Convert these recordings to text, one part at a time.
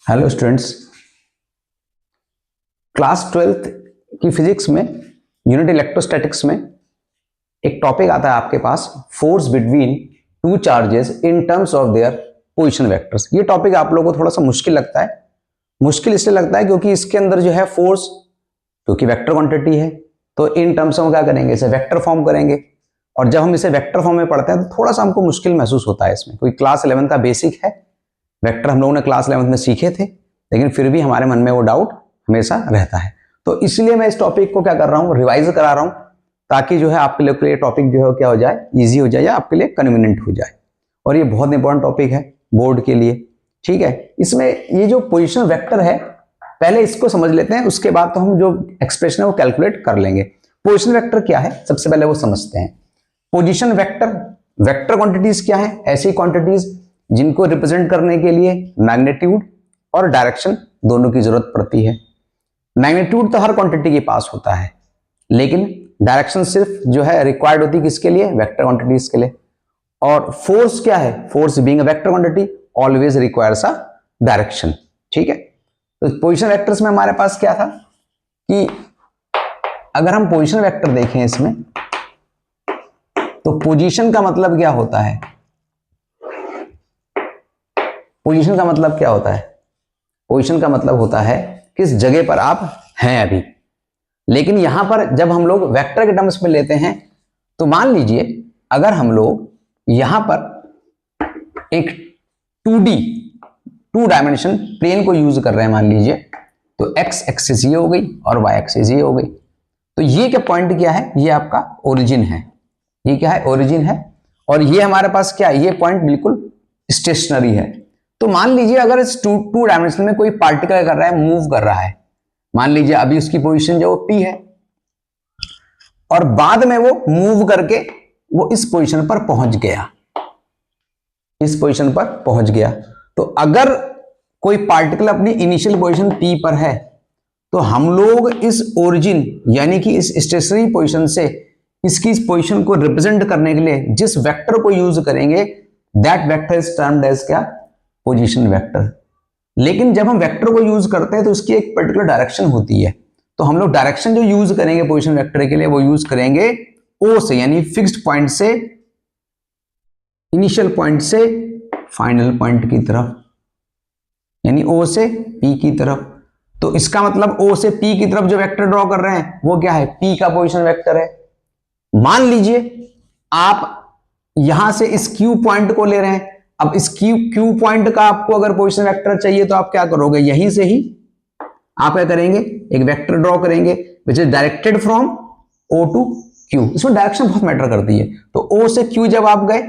Hello students, class 12th की physics में unit electrostatics में एक टॉपिक आता है आपके पास, force between two charges in terms of their position vectors. ये टॉपिक आप लोगों को थोड़ा सा मुश्किल लगता है। मुश्किल इसलिए लगता है क्योंकि इसके अंदर जो है फोर्स, क्योंकि वेक्टर क्वांटिटी है, तो इन टर्म्स में क्या करेंगे, इसे वेक्टर फॉर्म करेंगे। और जब हम इसे वेक्टर फॉर्म में पढ़ते हैं तो थोड़ा सा हमको मुश्किल महसूस होता है इसमें, क्योंकि क्लास 11 का बेसिक है। वेक्टर हम लोगों ने क्लास 11 में सीखे थे, लेकिन फिर भी हमारे मन में वो डाउट हमेशा रहता है। तो इसलिए मैं इस टॉपिक को क्या कर रहा हूँ, रिवाइज करा रहा हूँ, ताकि जो है आपके लिए टॉपिक जो है क्या हो जाए, इजी हो जाए या आपके लिए कन्वीनियंट हो जाए। और ये बहुत इंपॉर्टेंट टॉपिक है बोर्ड के लिए, ठीक है। इसमें ये जो पोजिशन वेक्टर है, पहले इसको समझ लेते हैं, उसके बाद तो हम जो एक्सप्रेशन है वो कैलकुलेट कर लेंगे। पोजिशन वेक्टर क्या है, सबसे पहले वो समझते हैं। पोजिशन वेक्टर, वेक्टर क्वांटिटीज क्या है, ऐसी क्वांटिटीज जिनको रिप्रेजेंट करने के लिए मैग्नीट्यूड और डायरेक्शन दोनों की जरूरत पड़ती है। मैग्नीट्यूड तो हर क्वांटिटी के पास होता है, लेकिन डायरेक्शन सिर्फ जो है रिक्वायर्ड होती है किसके लिए, वेक्टर क्वांटिटीज के लिए। और फोर्स क्या है, force being a vector quantity always requires a direction, ठीक है। तो पोजीशन वेक्टर्स में हमारे पास क्या था कि अगर हम पोजीशन वेक्टर देखें इसमें, तो पोजीशन का मतलब क्या होता है, पोजीशन का मतलब क्या होता है, पोजीशन का मतलब होता है किस जगह पर आप हैं अभी। लेकिन यहां पर जब हम लोग वेक्टर के टर्म्स में लेते हैं, तो मान लीजिए अगर हम लोग यहां पर एक 2D टू डायमेंशन प्लेन को यूज कर रहे हैं, मान लीजिए, तो एक्स एक्सिस ये हो गई और वाई एक्सिस ये हो गई। तो ये क्या पॉइंट क्या है, ये आपका ओरिजिन है, ये क्या है, ओरिजिन है। और ये हमारे पास क्या है, ये पॉइंट बिल्कुल स्टेशनरी है। तो मान लीजिए अगर इस टू डायमेंशन में कोई पार्टिकल कर रहा है, मूव कर रहा है, मान लीजिए अभी उसकी पोजीशन जो P है, और बाद में वो मूव करके वो इस पोजीशन पर पहुंच गया, इस पोजीशन पर पहुंच गया। तो अगर कोई पार्टिकल अपनी इनिशियल पोजीशन P पर है, तो हम लोग इस ओरिजिन यानी कि इस स्टेशनरी पोजीशन से इसकी इस पोजीशन को रिप्रेजेंट करने के लिए जिस वेक्टर को यूज करेंगे, that vector is termed as क्या, पोजीशन वेक्टर। लेकिन जब हम वेक्टर को यूज करते हैं तो उसकी एक पर्टिकुलर डायरेक्शन होती है। तो हम लोग डायरेक्शन जो यूज करेंगे पोजीशन वेक्टर के लिए, वो यूज करेंगे O से, यानी फिक्स्ड पॉइंट से, इनिशियल पॉइंट से फाइनल पॉइंट की तरफ, यानी O से P की तरफ। तो इसका मतलब O से P की तरफ जो वेक्टर ड्रॉ कर रहे हैं वो क्या है, P का पोजीशन वेक्टर है। मान लीजिए आप यहां से इस Q पॉइंट को ले रहे हैं। अब इस Q पॉइंट का आपको अगर पोजीशन वेक्टर चाहिए तो आप क्या करोगे, यहीं से ही आप क्या करेंगे, एक वेक्टर ड्रॉ करेंगे which is directed from O to Q। इसमें डायरेक्शन बहुत मैटर करती है। तो O से Q जब आप गए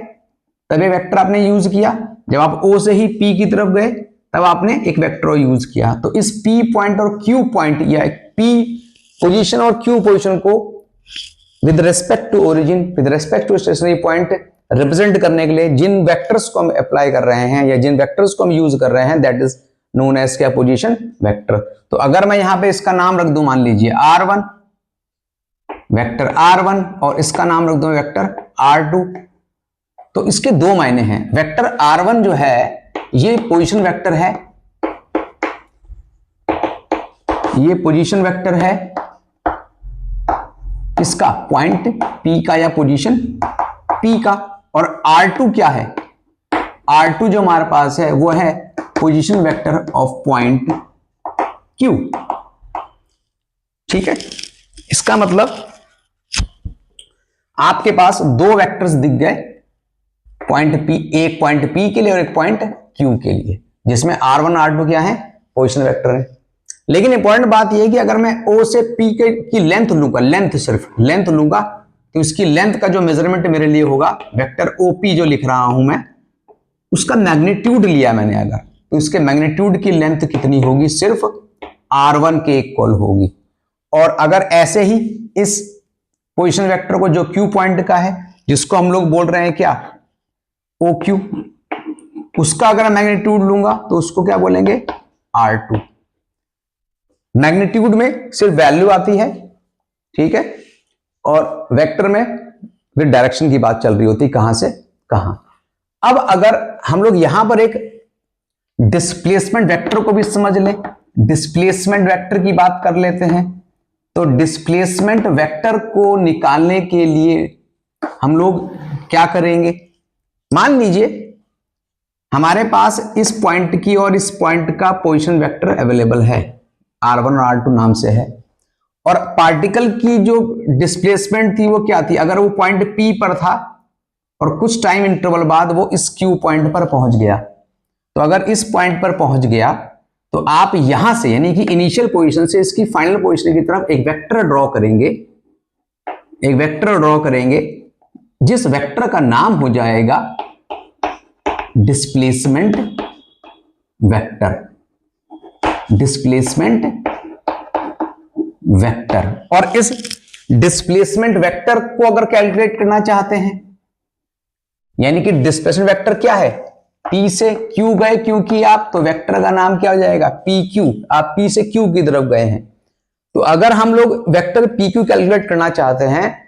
तब ये वेक्टर आपने यूज किया, जब आप O से ही P की तरफ गए तब आपने एक वेक्टर यूज किया। तो इस P पॉइंट और Q पॉइंट या P पोजीशन और Q पोजीशन को with respect to origin, with respect to stationary point represent करने के लिए जिन वेक्टर्स को हम अप्लाई कर रहे हैं या जिन वेक्टर्स को हम यूज कर रहे हैं, दैट इज नोन एज क्या, पोजीशन वेक्टर। तो अगर मैं यहां पे इसका नाम रख दूं, मान लीजिए R1, वेक्टर R1, और इसका नाम रख दूं वेक्टर R2, तो इसके दो मायने हैं। वेक्टर R1 जो है ये पोजीशन वेक्टर है, ये पोजीशन वेक्टर है किसका, पॉइंट P का या पोजीशन P का। और R2 क्या है, R2 जो हमारे पास है वो है position vector of point Q, ठीक है। इसका मतलब आपके पास दो वेक्टर्स दिख गए, पॉइंट P, एक पॉइंट P के लिए और एक पॉइंट Q के लिए, जिसमें R1 R2 क्या है, पोजीशन वेक्टर है। लेकिन इंपॉर्टेंट बात यह है कि अगर मैं O से P की लेंथ लूंगा, लेंथ सिर्फ लेंथ लूंगा, तो इसकी लेंथ का जो मेजरमेंट मेरे लिए होगा, वेक्टर OP जो लिख रहा हूं मैं, उसका मैग्नीट्यूड लिया मैंने अगर, तो इसके मैग्नीट्यूड की लेंथ कितनी होगी, सिर्फ R1 के इक्वल होगी। और अगर ऐसे ही इस पोजीशन वेक्टर को जो Q पॉइंट का है, जिसको हम लोग बोल रहे हैं क्या, OQ, उसका अगर मैग्नीट्यूड लूंगा तो उसको क्या बोलेंगे, R2। मैग्नीट्यूड में सिर्फ वैल्यू आती है, ठीक है, और वेक्टर में फिर डायरेक्शन की बात चल रही होती, कहां से कहां। अब अगर हम लोग यहां पर एक डिस्प्लेसमेंट वेक्टर को भी समझ लें। डिस्प्लेसमेंट वेक्टर की बात कर लेते हैं। तो डिस्प्लेसमेंट वेक्टर को निकालने के लिए हम लोग क्या करेंगे, मान लीजिए हमारे पास इस पॉइंट की और इस पॉइंट का पोजीशन वेक्टर अवेलेबल है, r1 और r2 नाम से है, और पार्टिकल की जो डिस्प्लेसमेंट थी वो क्या थी, अगर वो पॉइंट P पर था और कुछ टाइम इंटरवल बाद वो इस Q पॉइंट पर पहुंच गया, तो अगर इस पॉइंट पर पहुंच गया तो आप यहां से यानी कि इनिशियल पोजीशन से इसकी फाइनल पोजीशन की तरफ एक वेक्टर ड्रॉ करेंगे, एक वेक्टर ड्रॉ करेंगे जिस वेक्टर का नाम हो जाएगा डिस्प्लेसमेंट वेक्टर। डिस्प्लेसमेंट वेक्टर, और इस डिस्प्लेसमेंट वेक्टर को अगर कैलकुलेट करना चाहते हैं, यानी कि डिस्प्लेसमेंट वेक्टर क्या है, P से Q गए क्योंकि आप, तो वेक्टर का नाम क्या हो जाएगा PQ, आप P से Q की तरफ गए हैं। तो अगर हम लोग वेक्टर PQ कैलकुलेट करना चाहते हैं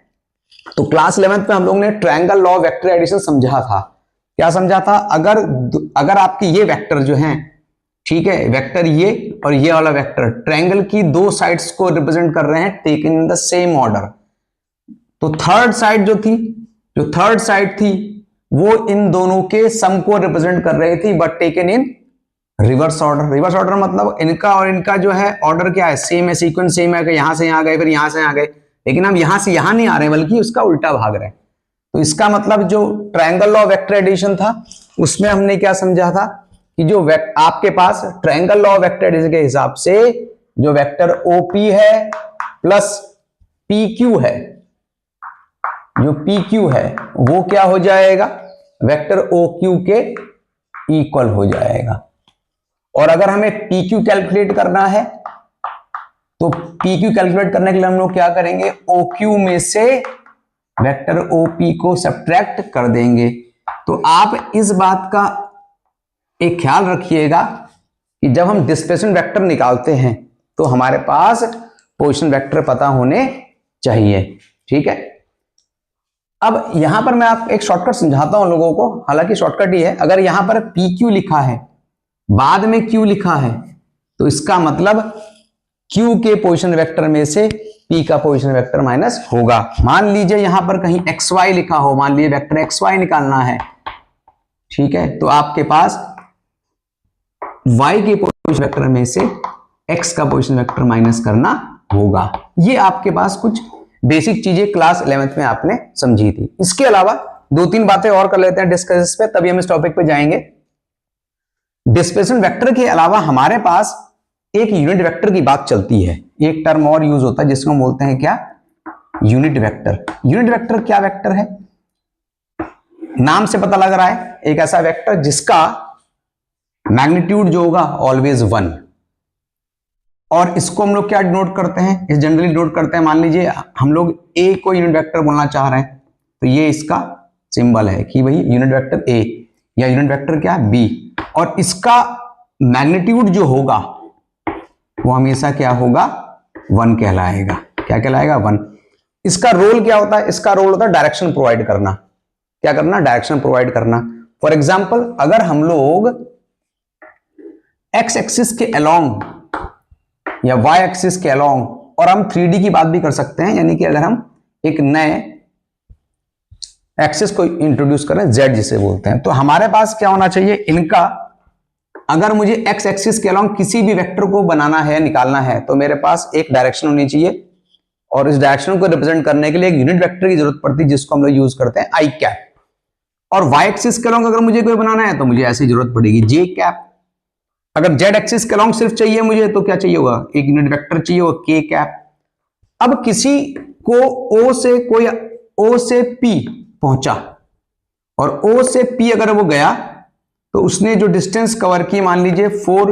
तो क्लास 11th में हम लोग ने ट्रायंगल लॉ वेक्टर एडिशन समझा था। क्या समझा था, अगर आपके ये वेक्टर जो हैं, ठीक है, वेक्टर ये और ये वाला वेक्टर ट्रायंगल की दो साइड्स को रिप्रेजेंट कर रहे हैं taken in the same order, तो थर्ड साइड जो थर्ड साइड थी वो इन दोनों के सम को रिप्रेजेंट कर रही थी, but taken in reverse order. Reverse order मतलब इनका और इनका जो है ऑर्डर क्या है, सेम है, सीक्वेंस सेम है, कि यहां से यहां गए फिर यहां से यहां गए, लेकिन हम यहां से यहां नहीं आ रहे बल्कि उसका उल्टा भाग रहे हैं। तो इसका मतलब जो ट्रायंगल लॉ वेक्टर एडिशन था उसमें हमने क्या समझा था कि जो आपके पास ट्रायंगल लॉ वेक्टर एडिशन के हिसाब से जो वेक्टर OP है प्लस PQ है, जो PQ है वो क्या हो जाएगा, वेक्टर OQ के इक्वल हो जाएगा। और अगर हमें PQ कैलकुलेट करना है तो PQ कैलकुलेट करने के लिए हम लोग क्या करेंगे, OQ में से वेक्टर OP को सब्ट्रैक्ट कर देंगे। तो आप इस बात का एक ख्याल रखिएगा कि जब हम डिस्प्लेसमेंट वेक्टर निकालते हैं तो हमारे पास पोजीशन वेक्टर पता होने चाहिए, ठीक है। अब यहां पर मैं आपको एक शॉर्टकट समझाता हूं लोगों को, हालांकि शॉर्टकट ही है। अगर यहां पर PQ लिखा है बाद में Q लिखा है तो इसका मतलब Q के पोजीशन वेक्टर में से P का पोजीशन वेक्टर माइनस होगा। मान लीजिए यहां पर कहीं XY लिखा हो, मान लीजिए वेक्टर XY निकालना है, ठीक है, तो आपके पास Y के पोजीशन वेक्टर में से X का पोजीशन वेक्टर माइनस करना होगा। ये आपके पास कुछ बेसिक चीजें क्लास 11th में आपने समझी थी। इसके अलावा दो तीन बातें और कर लेते हैं डिस्कस पे, तभी हम इस टॉपिक पे जाएंगे। डिस्प्लेसमेंट वेक्टर के अलावा हमारे पास एक यूनिट वेक्टर की बात चलती है। एक टर्म और यूज होता है जिसको हम बोलते हैं क्या, यूनिट वेक्टर। यूनिट वेक्टर क्या वेक्टर है, नाम से पता लग रहा है, एक ऐसा वेक्टर जिसका मैग्नीट्यूड जो होगा ऑलवेज 1, और इसको हम लोग क्या डिनोट करते हैं, इस जनरली डिनोट करते हैं। मान लीजिए हम लोग A को यूनिट वेक्टर बोलना चाह रहे हैं तो ये इसका सिंबल है कि भाई यूनिट वेक्टर A या यूनिट वेक्टर क्या B, और इसका मैग्नीट्यूड जो होगा वो हमेशा क्या होगा, 1 कहलाएगा। क्या कहलाएगा, 1। इसका रोल क्या होता है, इसका रोल होता है डायरेक्शन प्रोवाइड करना। क्या करना, डायरेक्शन प्रोवाइड करना। फॉर एग्जाम्पल अगर हम लोग x एक्सिस के अलोंग या y एक्सिस के अलोंग, और हम 3D की बात भी कर सकते हैं, यानी कि अगर हम एक नए एक्सिस को इंट्रोड्यूस करें, z जिसे बोलते हैं, तो हमारे पास क्या होना चाहिए, इनका अगर मुझे x एक्सिस के अलोंग किसी भी वेक्टर को बनाना है, निकालना है, तो मेरे पास एक डायरेक्शन होनी चाहिए, और इस डायरेक्शन को रिप्रेजेंट करने के लिए एक यूनिट वेक्टर की जरूरत पड़ती है जिसको हम लोग यूज करते हैं i कैप। और y एक्सिस के अलोंग अगर मुझे कोई बनाना है तो मुझे ऐसी जरूरत पड़ेगी j कैप। अगर z एक्सिस के अलोंग सिर्फ चाहिए मुझे तो क्या चाहिए होगा, एक यूनिट वेक्टर चाहिए होगा k कैप। अब किसी को o से p पहुंचा, और o से p अगर वो गया तो उसने जो डिस्टेंस कवर की, मान लीजिए 4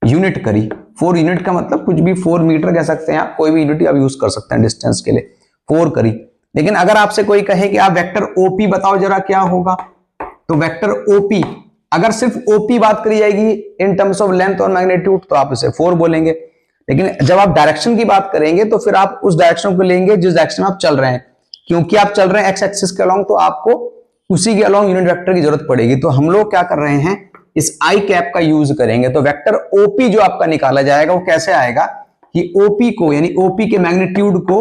यूनिट करी। 4 यूनिट का मतलब कुछ भी, 4 मीटर कह सकते हैं आप, कोई भी यूनिट आप यूज कर सकते हैं डिस्टेंस के लिए, 4 करी। लेकिन अगर आपसे कोई कहे कि आप वेक्टर OP बताओ जरा क्या होगा, तो वेक्टर OP अगर सिर्फ OP बात करी जाएगी इन टर्म्स ऑफ लेंथ और मैग्नीट्यूड तो आप इसे 4 बोलेंगे। लेकिन जब आप डायरेक्शन की बात करेंगे तो फिर आप उस डायरेक्शन को लेंगे जिस डायरेक्शन में आप चल रहे हैं, क्योंकि आप चल रहे हैं x एक्सिस के अलोंग, तो आपको उसी के अलोंग यूनिट वेक्टर की जरूरत पड़ेगी। तो हम लोग क्या कर रहे हैं, इस आई कैप का यूज करेंगे तो वेक्टर ओपी जो आपका निकाला जाएगा वो कैसे आएगा कि ओपी को यानी ओपी के मैग्नीट्यूड को,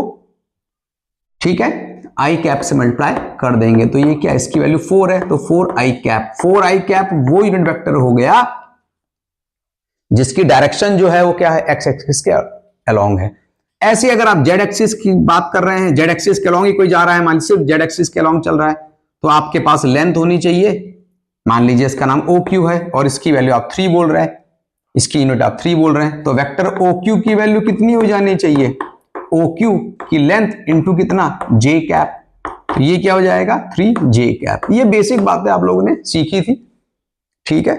ठीक है, आई कैप से मल्टीप्लाई कर देंगे। तो ये क्या, इसकी वैल्यू 4 है तो 4 आई कैप। 4 आई कैप वो यूनिट वेक्टर हो गया जिसकी डायरेक्शन जो है वो क्या है, एक्स एक्सिस के अलोंग है। ऐसे अगर आप जेड एक्सिस की बात कर रहे हैं, जेड एक्सिस के अलोंग ही कोई जा रहा है, मान लीजिए जेड एक्सिस के अलोंग चल रहा है, तो आपके पास लेंथ होनी चाहिए, मान लीजिए इसका नाम ओ क्यू है और इसकी वैल्यू आप 3 बोल रहे हैं, इसकी यूनिट आप 3 बोल रहे हैं, तो वेक्टर ओ क्यू की वैल्यू कितनी हो जानी चाहिए, ओ क्यू की लेंथ इंटू कितना, जे कैप। तो ये क्या हो जाएगा, 3 जे कैप। ये बेसिक बातें आप लोगों ने सीखी थी, ठीक है।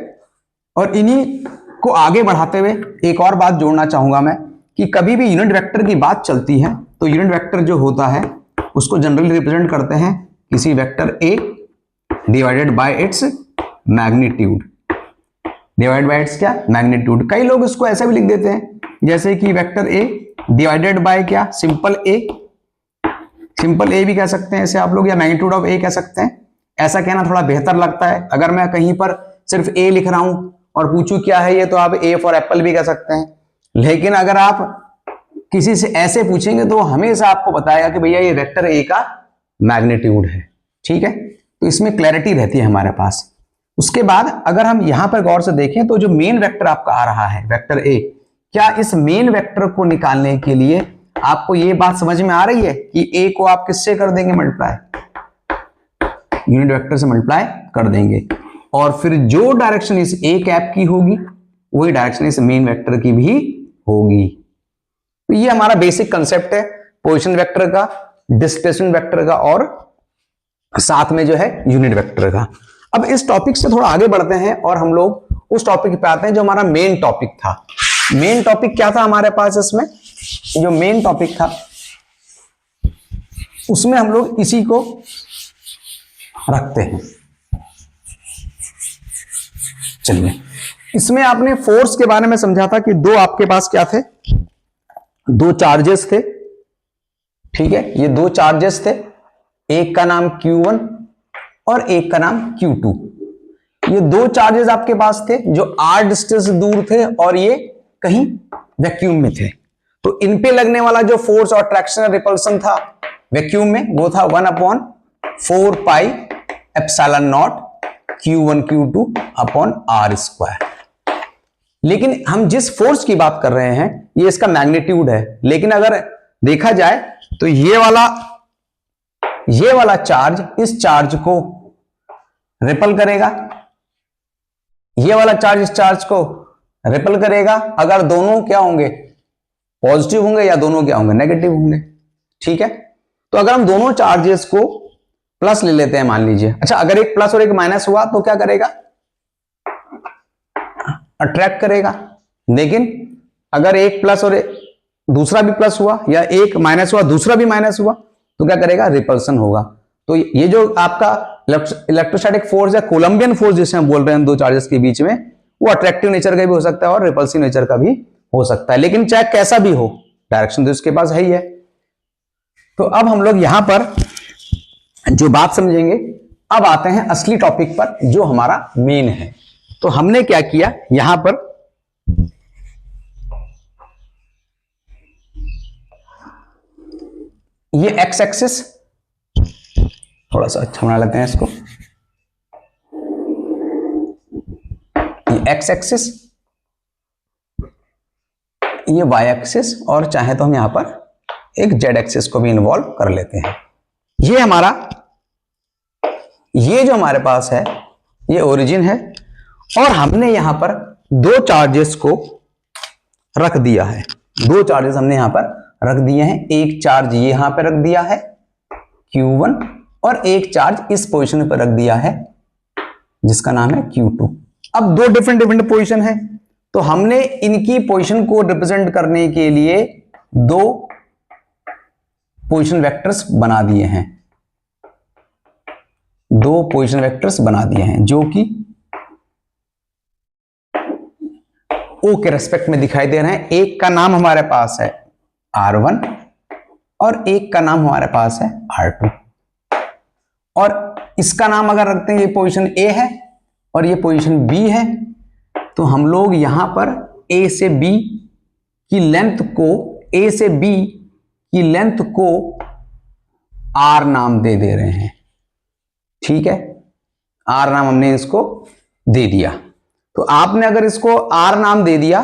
और इन्हीं को आगे बढ़ाते हुए एक और बात जोड़ना चाहूंगा मैं कि कभी भी यूनिट वेक्टर की बात चलती है तो यूनिट वेक्टर जो होता है उसको जनरली रिप्रेजेंट करते हैं किसी vector A divided by its magnitude, divided by it's क्या, मैग्नीट्यूड। कई लोग इसको ऐसा भी लिख देते हैं जैसे कि वेक्टर ए डिवाइडेड बाय क्या, सिंपल ए, सिंपल ए भी कह सकते हैं इसे आप लोग, या मैग्नीट्यूड ऑफ ए कह सकते हैं। ऐसा कहना थोड़ा बेहतर लगता है। अगर मैं कहीं पर सिर्फ ए लिख रहा हूं और पूछूं क्या है ये, तो आप ए फॉर एप्पल भी कह सकते हैं। लेकिन अगर आप किसी से ऐसे पूछेंगे तो हमेशा आपको बताएगा कि भैया ये वेक्टर ए का मैग्नीट्यूड है, ठीक है। तो इसमें क्लैरिटी रहती है हमारे पास। उसके बाद अगर हम यहां पर गौर से देखें तो जो मेन वेक्टर आपका आ रहा है वेक्टर ए, क्या इस मेन वेक्टर को निकालने के लिए आपको ये बात समझ में आ रही है कि ए को आप किससे कर देंगे मल्टीप्लाई, यूनिट वेक्टर से मल्टीप्लाई कर देंगे, और फिर जो डायरेक्शन इस ए कैप की होगी वही डायरेक्शन इस मेन वेक्टर की भी होगी। तो ये हमारा बेसिक कंसेप्ट है पोजीशन वेक्टर का, डिस्प्लेसमेंट वेक्टर का और साथ में जो है यूनिट वेक्टर का। अब इस टॉपिक से थोड़ा आगे बढ़ते हैं और हम लोग उस टॉपिक पे आते हैं जो हमारा मेन टॉपिक था। मेन टॉपिक क्या था हमारे पास, इसमें जो मेन टॉपिक था उसमें हम लोग इसी को रखते हैं। चलिए, इसमें आपने फोर्स के बारे में समझा था कि दो आपके पास क्या थे, दो चार्जेस थे, ठीक है। ये दो चार्जेस थे, एक का नाम Q1 और एक का नाम Q2। ये दो चार्जेस आपके पास थे जो r डिस्टेंस से दूर थे और ये कहीं वैक्यूम में थे। तो इन पे लगने वाला जो फोर्स और ट्रैक्शन और रिपल्सन था वैक्यूम में वो था 1/4 pi epsilon not Q1 Q2 upon r square. लेकिन हम जिस फोर्स की बात कर रहे हैं ये इसका मैग्नीट्यूड है। लेकिन अगर देखा जाए तो ये वाला चार्ज इस चार्ज को रिपल करेगा, ये वाला चार्ज इस चार्ज को रिपल करेगा अगर दोनों क्या होंगे, पॉजिटिव होंगे, या दोनों क्या होंगे, नेगेटिव होंगे, ठीक है। तो अगर हम दोनों चार्जेस को प्लस ले लेते हैं मान लीजिए, अच्छा अगर एक प्लस और एक माइनस हुआ तो क्या करेगा, अट्रैक्ट करेगा। लेकिन अगर एक प्लस और दूसरा भी प्लस हुआ या एक माइनस हुआ दूसरा भी माइनस हुआ तो क्या करेगा, रिपल्सन होगा। तो ये जो आपका इलेक्ट्रोस्टैटिक फोर्स या कोलंबियन फोर्स जिसे हम बोल रहे हैं दो चार्जेस के बीच में, वो अट्रैक्टिव नेचर का भी हो सकता है और रिपल्सिव नेचर का भी हो सकता है। लेकिन चाहे कैसा भी हो डायरेक्शन तो इसके पास है ही है। तो अब हम लोग यहां पर जो बात समझेंगे, अब आते हैं असली टॉपिक पर जो हमारा मेन है। तो हमने क्या किया, यहां पर ये एक्स एक्सिस थोड़ा सा अच्छा बना लेते हैं इसको, ये एक्स एक्सिस, ये वाई एक्सिस, और चाहे तो हम यहां पर एक जेड एक्सिस को भी इन्वॉल्व कर लेते हैं। ये हमारा, ये जो हमारे पास है ये ओरिजिन है और हमने यहां पर दो चार्जेस को रख दिया है, दो चार्जेस हमने यहां पर रख दिए हैं। एक चार्ज यहां पर रख दिया है Q1 और एक चार्ज इस पोजीशन पर रख दिया है जिसका नाम है Q2। अब दो डिफरेंट पोजीशन है तो हमने इनकी पोजीशन को रिप्रेजेंट करने के लिए दो पोजीशन वेक्टर्स बना दिए हैं, दो पोजीशन वेक्टर्स बना दिए हैं जो कि O के रेस्पेक्ट में दिखाई दे रहे हैं। एक का नाम हमारे पास है R1 और एक का नाम हमारे पास है R2। और इसका नाम अगर रखते हैं, ये पोजीशन A है और ये पोजीशन B है, तो हम लोग यहां पर ए से बी की लेंथ को, ए से बी की लेंथ को आर नाम दे रहे हैं। ठीक है, आर नाम हमने इसको दे दिया। तो आपने अगर इसको आर नाम दे दिया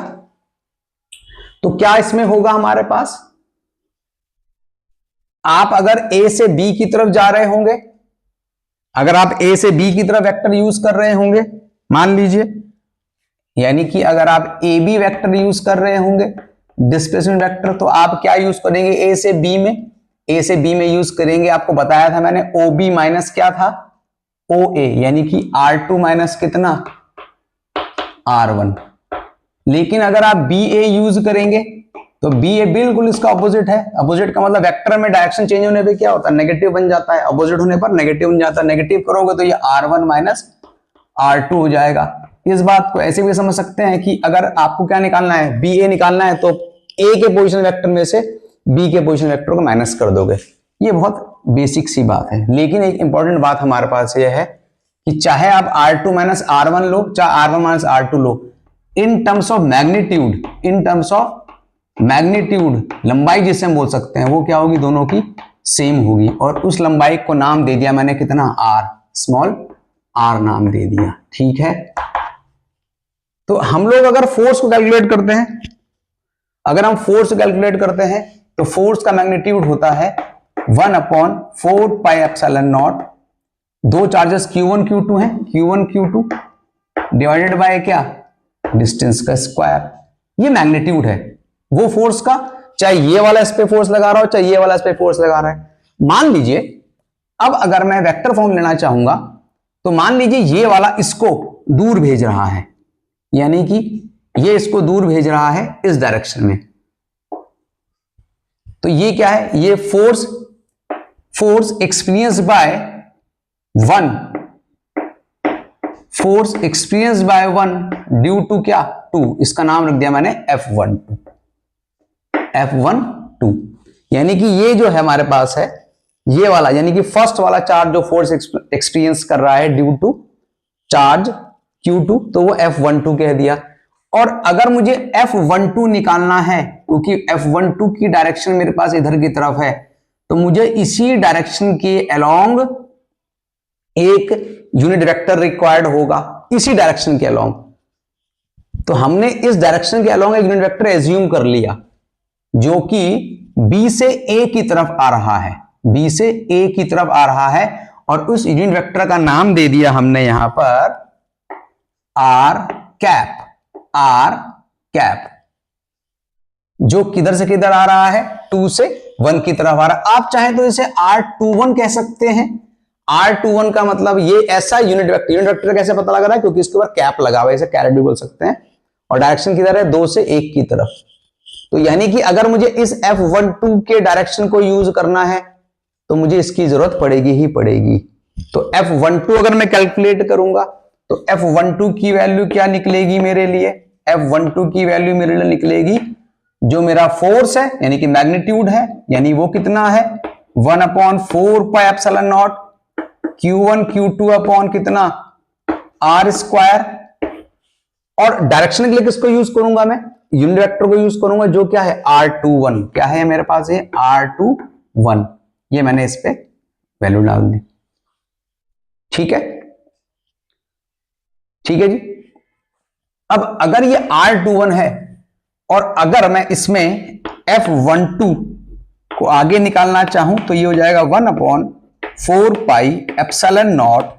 तो क्या इसमें होगा हमारे पास, आप अगर ए से बी की तरफ जा रहे होंगे, अगर आप ए से बी की तरफ वेक्टर यूज कर रहे होंगे, मान लीजिए, यानी कि अगर आप ए बी वेक्टर यूज कर रहे होंगे डिस्प्लेसमेंट वेक्टर, तो आप क्या यूज करेंगे ए से बी में, ए से बी में यूज करेंगे, आपको बताया था मैंने, ओ बी माइनस क्या था, ओ ए, यानी कि R2 माइनस कितना, R1। लेकिन अगर आप बी ए यूज करेंगे तो बी ए बिल्कुल इसका अपोजिट है। अपोजिट का मतलब वेक्टर में डायरेक्शन चेंज होने पे क्या होता है, नेगेटिव बन जाता है, अपोजिट होने पर नेगेटिव बन जाता है। नेगेटिव करोगे तो ये R1 माइनस R2 हो जाएगा। इस बात को ऐसे भी समझ सकते हैं कि अगर आपको क्या निकालना है, बी ए निकालना है, तो ए के पोजीशन वेक्टर में से बी के पोजीशन वेक्टर को माइनस कर दोगे। ये बहुत बेसिक सी बात है, लेकिन एक इंपॉर्टेंट बात हमारे पास यह है कि चाहे आप R2 माइनस R1 लो, चाहे R1 minus R2 low, in terms of magnitude, in terms of magnitude, लंबाई जिसे हम बोल सकते हैं, वो क्या होगी, दोनों की सेम होगी। और उस लंबाई को नाम दे दिया मैंने कितना, आर, स्मॉल आर नाम दे दिया। ठीक है, तो हम लोग अगर फोर्स को कैलकुलेट करते हैं, अगर हम फोर्स को कैलकुलेट करते हैं तो फोर्स का मैग्नीट्यूड होता है 1/4 पाई एप्सिलॉन नॉट, दो चार्जेस Q1 Q2 हैं, Q1 Q2 डिवाइडेड बाय क्या, डिस्टेंस का स्क्वायर। ये मैग्नीट्यूड है वो फोर्स का, चाहे ये वाला इस पे फोर्स लगा रहा हो, चाहे ये वाला इस पे फोर्स लगा रहा है। मान लीजिए अब अगर मैं वेक्टर फॉर्म लेना चाहूंगा तो मान लीजिए ये वाला इसको दूर भेज रहा है, यानी कि ये इसको दूर भेज रहा है इस डायरेक्शन में, तो ये क्या है, ये force experience by one, force experience by one due to क्या, 2, इसका नाम रख दिया मैंने F12, F12, यानी कि ये जो है हमारे पास है ये वाला, यानी कि फर्स्ट वाला चार्ज जो फोर्स एक्सपीरियंस कर रहा है ड्यू टू चार्ज Q2, तो वो F12 कह दिया। और अगर मुझे F12 निकालना है, क्योंकि F12 की डायरेक्शन मेरे पास इधर की तरफ है, तो मुझे इसी डायरेक्शन के अलोंग एक यूनिट वेक्टर रिक्वायर्ड होगा, इसी डायरेक्शन के अलोंग। तो हमने इस डायरेक्शन के अलोंग एक यूनिट वेक्टर एज्यूम कर लिया जो कि B से A की तरफ आ रहा है, B से A की तरफ आ रहा है, और उस यूनिट वेक्टर का नाम दे दिया हमने यहां पर R कैप, R कैप, जो किधर से किधर आ रहा है, 2 से 1 की तरफ आ रहा है। आप चाहें तो इसे R21 कह सकते हैं। R21 का मतलब ये ऐसा यूनिट वेक्टर कैसे पता लग रहा है, क्योंकि इसके ऊपर कैप लगा हुआ है, इसे कैरेट भी बोल सकते हैं, और डायरेक्शन किधर है, 2 से 1 की तरफ। तो यानी कि अगर मुझे इस F12 के डायरेक्शन को यूज करना है तो मुझे इसकी जरूरत पड़ेगी ही पड़ेगी। तो F12 अगर मैं कैलकुलेट करूंगा तो F12 की वैल्यू क्या निकलेगी मेरे लिए, F12 की वैल्यू मेरे लिए निकलेगी जो मेरा फोर्स है, यानी कि मैग्नीट्यूड है, यानी वो कितना है, 1/4 pi epsilon not Q1 Q2 upon कितना, R स्क्वायर। और डायरेक्शन के लिए किसको यूज करूंगा, मैं यूनिट वेक्टर को यूज करूंगा जो क्या है, R21। क्या है मेरे पास, ये R21, ये मैंने इस पे वैल्यू डाल दी। ठीक है, ठीक है जी। अब अगर ये R21 है और अगर मैं इसमें F12 को आगे निकालना चाहूं तो ये हो जाएगा 1/4 pi epsilon not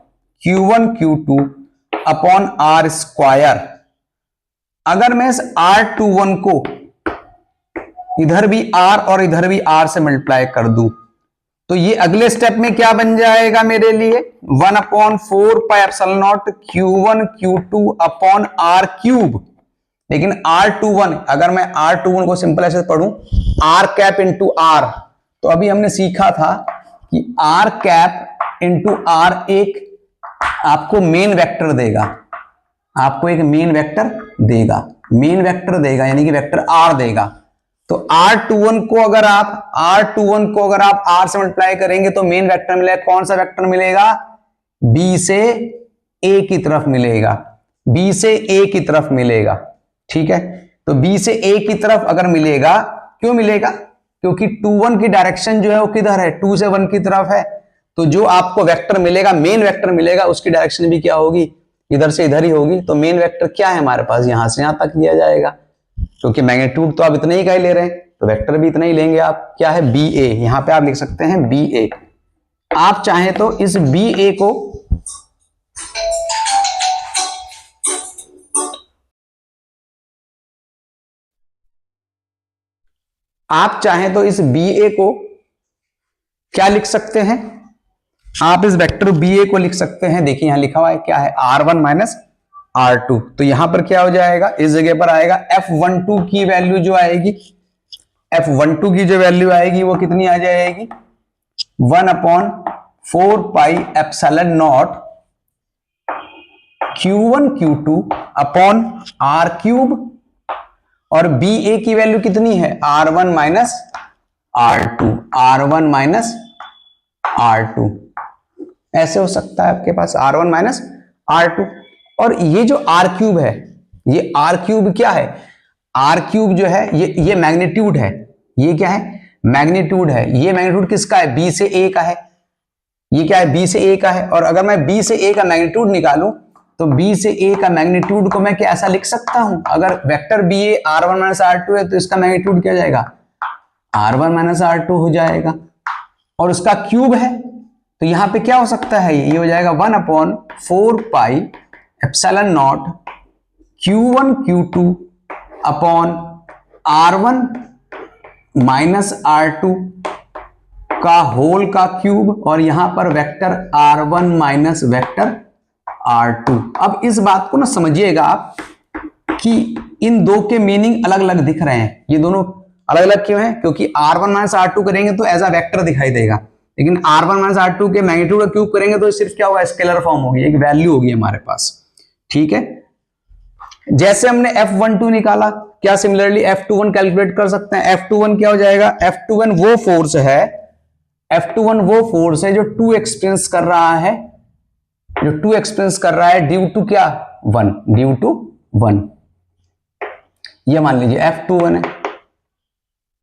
Q1 Q2 upon R square. अगर मैं इस R21 को इधर भी R और इधर भी R से मल्टीप्लाई कर दूं तो ये अगले स्टेप में क्या बन जाएगा मेरे लिए, 1/4 pi epsilon not Q1 Q2 upon R cube. लेकिन R21, अगर मैं R21 को सिंपल ऐसे पढ़ूं, R कैप इंटू R, तो अभी हमने सीखा था कि R कैप इंटू R एक आपको मेन वेक्टर देगा, आपको एक मेन वेक्टर देगा, मेन वेक्टर देगा, यानी कि वेक्टर R देगा। तो R21 को अगर आप R से मल्टीप्लाई करेंगे तो मेन वेक्टर मिलेगा, कौन सा वेक्टर मिलेगा, B से A की तरफ मिलेगा। बी से ए की तरफ मिलेगा, ठीक है। तो बी से ए की तरफ अगर मिलेगा, क्यों मिलेगा, क्योंकि 2 1 की डायरेक्शन जो है वो किधर है, 2 से 1 की तरफ है। तो जो आपको वेक्टर मिलेगा, मेन वेक्टर मिलेगा, उसकी डायरेक्शन भी क्या होगी, इधर से इधर ही होगी। तो मेन वेक्टर क्या है हमारे पास, यहां से यहां तक लिया जाएगा, क्योंकि मैग्नीट्यूड तो आप इतना ही का ही ले रहे हैं, तो वेक्टर भी इतना ही लेंगे आप। क्या है, बी ए, यहां पे आप लिख सकते हैं बी ए। आप चाहें तो इस बी ए को इस बी ए को क्या लिख सकते हैं, आप इस वेक्टर बी ए को लिख सकते हैं, देखिए यहां लिखा हुआ है क्या है, R1 माइनस R2। तो यहां पर क्या हो जाएगा, इस जगह पर आएगा F12 की वैल्यू जो आएगी, F12 की जो वैल्यू आएगी वो कितनी आ जाएगी, 1/4 pi epsilon not Q1 Q2 upon R cube, और बी ए की वैल्यू कितनी है, R1 minus R2, R1 minus R2, ऐसे हो सकता है आपके पास R1 माइनस R2। और ये जो R क्यूब है, ये R क्यूब क्या है, R क्यूब जो है ये मैग्नीट्यूड है, ये क्या है, मैग्नीट्यूड है। ये मैग्नीट्यूड किसका है, B से A का है, ये क्या है, B से A का है। और अगर मैं B से A का मैग्नीट्यूड निकालूं तो B से A का मैग्नीट्यूड को मैं कैसा लिख सकता हूं, अगर vector BA R1 minus R2 है तो इसका मैग्नीट्यूड क्या जाएगा, R1 माइनस R2 हो जाएगा, और उसका क्यूब है तो यहां पे क्या हो सकता है, ये हो जाएगा 1/4 pi epsilon not Q1 Q2 upon R1 minus R2 का होल का क्यूब, और यहां पर vector R1 minus vector R2। अब इस बात को ना समझिएगा आप कि इन दो के मीनिंग अलग अलग दिख रहे हैं। ये दोनों अलग अलग क्यों हैं, क्योंकि R1 माइनस R2 करेंगे तो एज अ वेक्टर दिखाई देगा, लेकिन R1 माइनस R2 के मैग्नीट्यूड का क्यूब करेंगे तो सिर्फ क्या होगा, स्केलर फॉर्म होगी, एक वैल्यू होगी हमारे पास, ठीक है। जैसे हमने F12 निकाला, क्या सिमिलरली F21 कैलकुलेट कर सकते हैं। F21 क्या हो जाएगा, F21 वो फोर्स है जो 2 एक्सपीरियंस कर रहा है, ड्यू टू क्या, 1, ड्यू टू 1। ये मान लीजिए F21 है,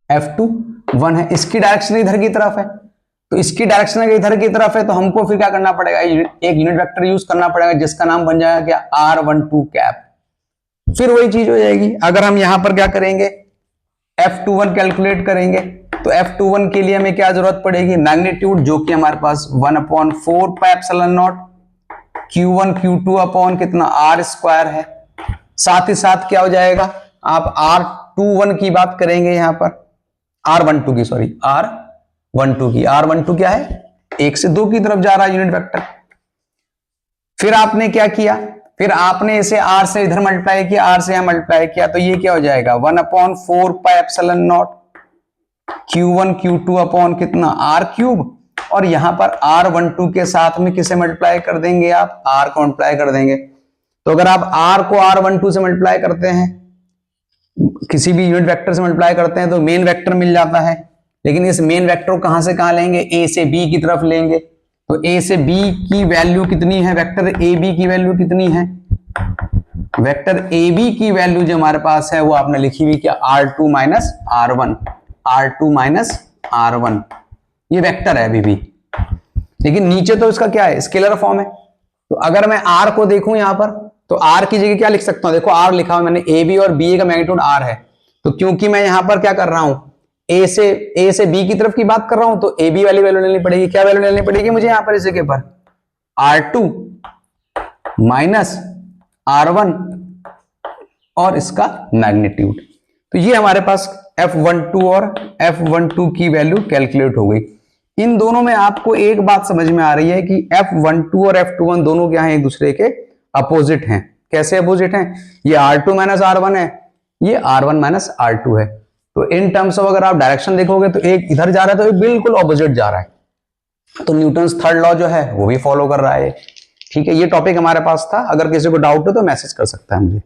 F21 है, इसकी डायरेक्शन इधर की तरफ है, तो इसकी डायरेक्शन इधर की तरफ है, तो हमको फिर क्या करना पड़ेगा, एक यूनिट वेक्टर यूज करना पड़ेगा जिसका नाम बन जाएगा क्या, R12 कैप। फिर वही चीज हो जाएगी। अगर हम यहां पर क्या करेंगे, F21 कैलकुलेट करेंगे, तो F21 के लिए हमें क्या जरूरत पड़ेगी, मैग्नीट्यूड, जो कि हमारे पास 1/4 pi epsilon not Q1 Q2 upon कितना R स्क्वायर है। साथ ही साथ क्या हो जाएगा, आप R21 की बात करेंगे, यहां पर R12 की, सॉरी R12 क्या है, 1 से 2 की तरफ जा रहा है यूनिट वेक्टर। फिर आपने क्या किया, फिर आपने इसे R से इधर मल्टीप्लाई किया, R से यहां मल्टीप्लाई किया, तो ये क्या हो जाएगा, 1/4 pi epsilon not Q1 Q2 upon कितना R क्यूब, और यहां पर R12 के साथ में किसे मल्टीप्लाई कर देंगे, आप R को मल्टीप्लाई कर देंगे। तो अगर आप R को R12 से मल्टीप्लाई करते हैं, किसी भी यूनिट वेक्टर से मल्टीप्लाई करते हैं, तो मेन वेक्टर मिल जाता है। लेकिन इस मेन वेक्टर को कहां से कहां लेंगे, A से B की तरफ लेंगे, तो A से B की वैल्यू कितनी है, वेक्टर AB की वैल्यू कितनी है, वेक्टर AB की वैल्यू जो हमारे पास है वो आपने लिखी हुई क्या, R2 minus R1, R2 minus R1, ये वेक्टर है अभी भी, लेकिन नीचे तो इसका क्या है, स्केलर फॉर्म है। तो अगर मैं R को देखूं यहां पर, तो R की जगह क्या लिख सकता हूं, देखो R लिखा हुआ मैंने, AB और BA का मैग्नीट्यूड R है, तो क्योंकि मैं यहां पर क्या कर रहा हूं, A से B की तरफ की बात कर रहा हूं, तो AB वाली वैल्यू लेनी पड़ेगी। क्या वैल्यू लेनी पड़ेगी मुझे यहां पर, इस जगह पर R2 माइनस R1 और इसका मैग्नीट्यूड। तो ये हमारे पास F12 और F12 की वैल्यू कैलकुलेट हो गई। इन दोनों में आपको एक बात समझ में आ रही है कि F12 और F21 दोनों क्या हैं, एक दूसरे के अपोजिट हैं। कैसे अपोजिट हैं, ये R2 माइनस R1 है, ये R1 माइनस R2 है। तो इन टर्म्स ऑफ अगर आप डायरेक्शन देखोगे तो एक इधर जा रहा है तो एक बिल्कुल ऑपोजिट जा रहा है, तो न्यूटन्स थर्ड लॉ जो है वो भी फॉलो कर रहा है। ठीक है, ये टॉपिक हमारे पास था, अगर किसी को डाउट हो तो मैसेज कर सकता है मुझे।